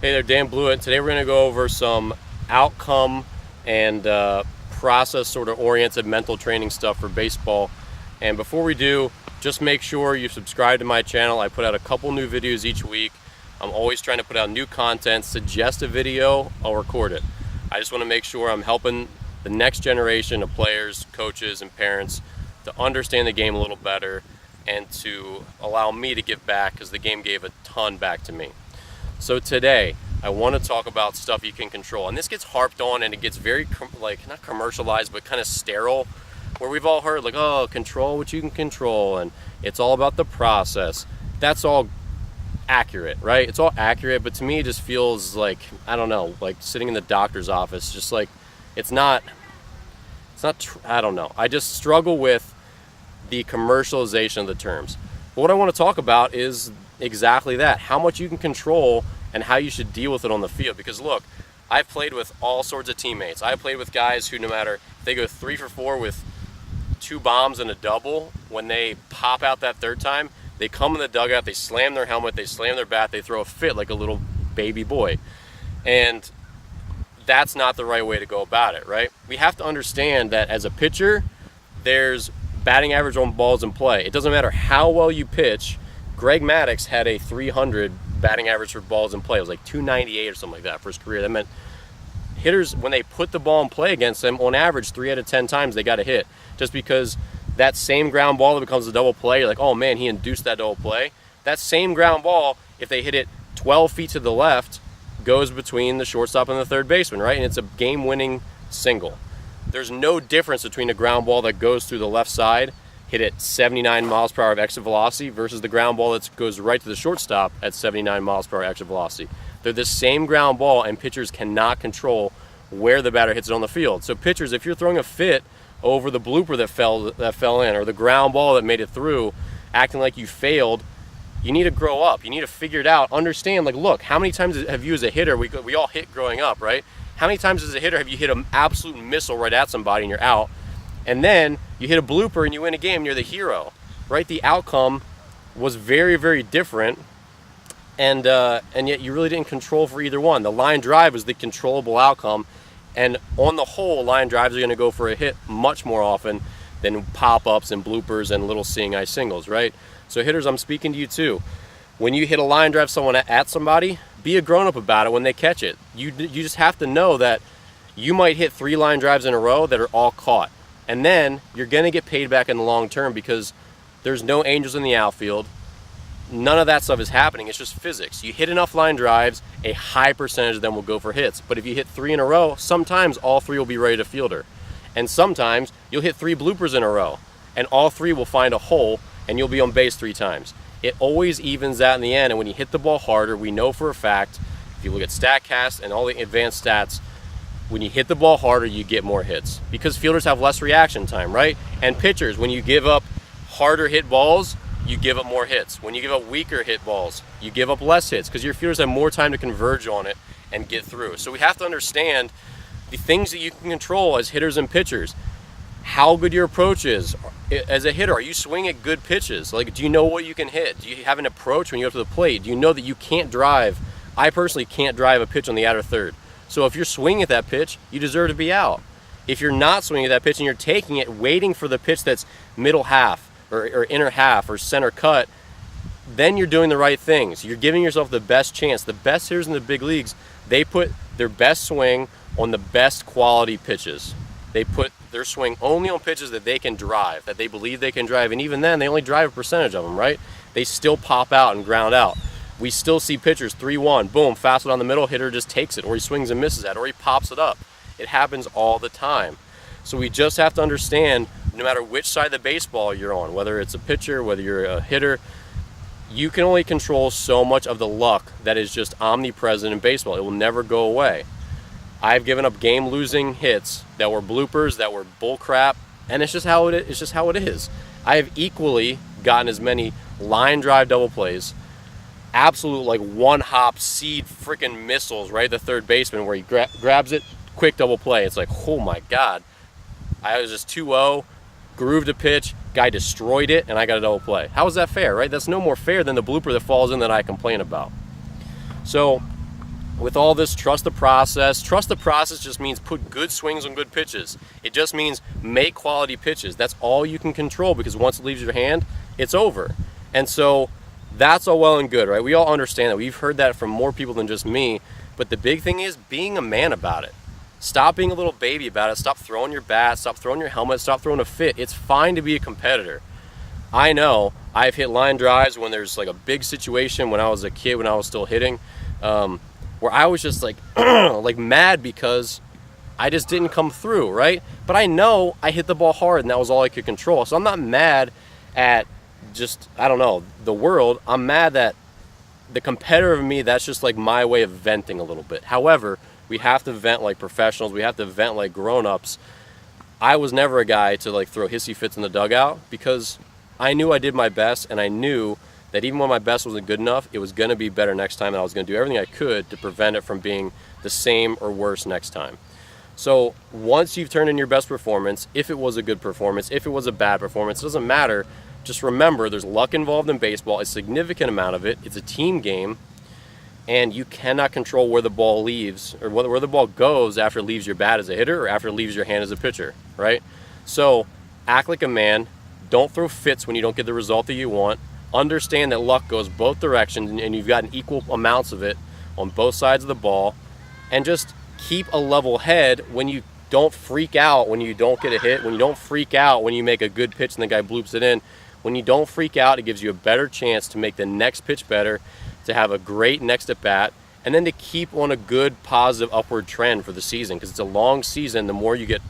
Hey there, Dan Blewett. Today we're going to go over some outcome and process sort of oriented mental training stuff for baseball. And before we do, just make sure you subscribe to my channel. I put out a couple new videos each week. I'm always trying to put out new content. Suggest a video, I'll record it. I just want to make sure I'm helping the next generation of players, coaches, and parents to understand the game a little better and to allow me to give back, because the game gave a ton back to me. So today, I want to talk about stuff you can control. And this gets harped on and it gets very, not commercialized, but kind of sterile, where we've all heard, like, oh, control what you can control, and it's all about the process. That's all accurate, right? It's all accurate, but to me it just feels like, I don't know, like sitting in the doctor's office, just like, I don't know. I just struggle with the commercialization of the terms. But what I want to talk about is exactly that, how much you can control and how you should deal with it on the field. Because look, I've played with all sorts of teammates. I've played with guys who, no matter if they go 3 for 4 with 2 bombs and a double, when they pop out that third time, they come in the dugout, they slam their helmet, they slam their bat, they throw a fit like a little baby boy. And that's not the right way to go about it, right? We have to understand that as a pitcher, there's batting average on balls in play. It doesn't matter how well you pitch. Greg Maddux had a 300 batting average for balls in play. It was like 298 or something like that for his career. That meant hitters, when they put the ball in play against them, on average 3 out of 10 times they got a hit. Just because that same ground ball that becomes a double play, you're like, oh man, he induced that double play. That same ground ball, if they hit it 12 feet to the left, goes between the shortstop and the third baseman, right? And it's a game-winning single. There's no difference between a ground ball that goes through the left side, hit at 79 miles per hour of exit velocity, versus the ground ball that goes right to the shortstop at 79 miles per hour exit velocity. They're the same ground ball, and pitchers cannot control where the batter hits it on the field. So pitchers, if you're throwing a fit over the blooper that fell in, or the ground ball that made it through, acting like you failed, you need to grow up. You need to figure it out. Understand, like, look, how many times have you as a hitter, we all hit growing up, right? How many times as a hitter have you hit an absolute missile right at somebody and you're out? And then you hit a blooper and you win a game, and you're the hero, right? The outcome was very, very different, and yet you really didn't control for either one. The line drive was the controllable outcome, and on the whole, line drives are going to go for a hit much more often than pop-ups and bloopers and little seeing eye singles, right? So hitters, I'm speaking to you too. When you hit a line drive at somebody, be a grown-up about it when they catch it. You just have to know that you might hit 3 line drives in a row that are all caught. And then you're going to get paid back in the long term, because there's no angels in the outfield. None of that stuff is happening. It's just physics. You hit enough line drives, a high percentage of them will go for hits. But if you hit 3 in a row, sometimes all 3 will be ready to fielder. And sometimes you'll hit 3 bloopers in a row, and all 3 will find a hole, and you'll be on base 3 times. It always evens out in the end. And when you hit the ball harder, we know for a fact, if you look at StatCast and all the advanced stats, when you hit the ball harder, you get more hits, because fielders have less reaction time, right? And pitchers, when you give up harder hit balls, you give up more hits. When you give up weaker hit balls, you give up less hits, because your fielders have more time to converge on it and get through. So we have to understand the things that you can control as hitters and pitchers. How good your approach is. As a hitter, are you swinging at good pitches? Like, do you know what you can hit? Do you have an approach when you go to the plate? Do you know that you can't drive? I personally can't drive a pitch on the outer third. So if you're swinging at that pitch, you deserve to be out. If you're not swinging at that pitch and you're taking it, waiting for the pitch that's middle half or inner half or center cut, then you're doing the right things. You're giving yourself the best chance. The best hitters in the big leagues, they put their best swing on the best quality pitches. They put their swing only on pitches that they can drive, that they believe they can drive. And even then, they only drive a percentage of them, right? They still pop out and ground out. We still see pitchers 3-1, boom, fastball down the middle, hitter just takes it, or he swings and misses at, or he pops it up. It happens all the time. So we just have to understand, no matter which side of the baseball you're on, whether it's a pitcher, whether you're a hitter, you can only control so much of the luck that is just omnipresent in baseball. It will never go away. I've given up game-losing hits that were bloopers, that were bull crap, and it's just how it is. It's just how it is. I have equally gotten as many line drive double plays, absolute like one-hop seed freaking missiles right at the third baseman, where he grabs it, quick double play. It's like, oh my God. I was just 2-0, grooved a pitch, guy destroyed it, and I got a double play. How is that fair, right? That's no more fair than the blooper that falls in that I complain about. So with all this trust the process. Trust the process just means put good swings on good pitches. It just means make quality pitches. That's all you can control, because once it leaves your hand, it's over. And so that's all well and good, right? We all understand that. We've heard that from more people than just me. But the big thing is being a man about it. Stop being a little baby about it. Stop throwing your bat. Stop throwing your helmet. Stop throwing a fit. It's fine to be a competitor. I know I've hit line drives when there's like a big situation when I was a kid, when I was still hitting, where I was just like, like mad because I just didn't come through, right? But I know I hit the ball hard and that was all I could control. So I'm not mad at just, I don't know, the world. I'm mad that the competitor of me, that's just like my way of venting a little bit. However, we have to vent like professionals. We have to vent like grown-ups. I was never a guy to like throw hissy fits in the dugout, because I knew I did my best, and I knew that even when my best wasn't good enough, it was going to be better next time, and I was going to do everything I could to prevent it from being the same or worse next time. So once you've turned in your best performance, if it was a good performance, if it was a bad performance, it doesn't matter. Just remember, there's luck involved in baseball, a significant amount of it. It's a team game, and you cannot control where the ball leaves, or where the ball goes after it leaves your bat as a hitter or after it leaves your hand as a pitcher, right? So act like a man. Don't throw fits when you don't get the result that you want. Understand that luck goes both directions, and you've gotten equal amounts of it on both sides of the ball. And just keep a level head when you don't freak out when you don't get a hit, when you don't freak out when you make a good pitch and the guy bloops it in. When you don't freak out, it gives you a better chance to make the next pitch better, to have a great next at bat, and then to keep on a good positive upward trend for the season, because it's a long season. The more you get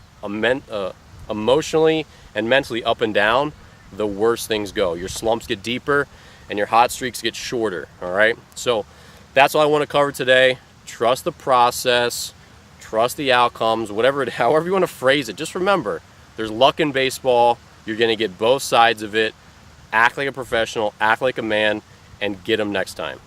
emotionally and mentally up and down, the worse things go. Your slumps get deeper and your hot streaks get shorter, all right? So that's all I want to cover today. Trust the process, trust the outcomes, however you want to phrase it. Just remember, there's luck in baseball. You're going to get both sides of it. Act like a professional, act like a man, and get them next time.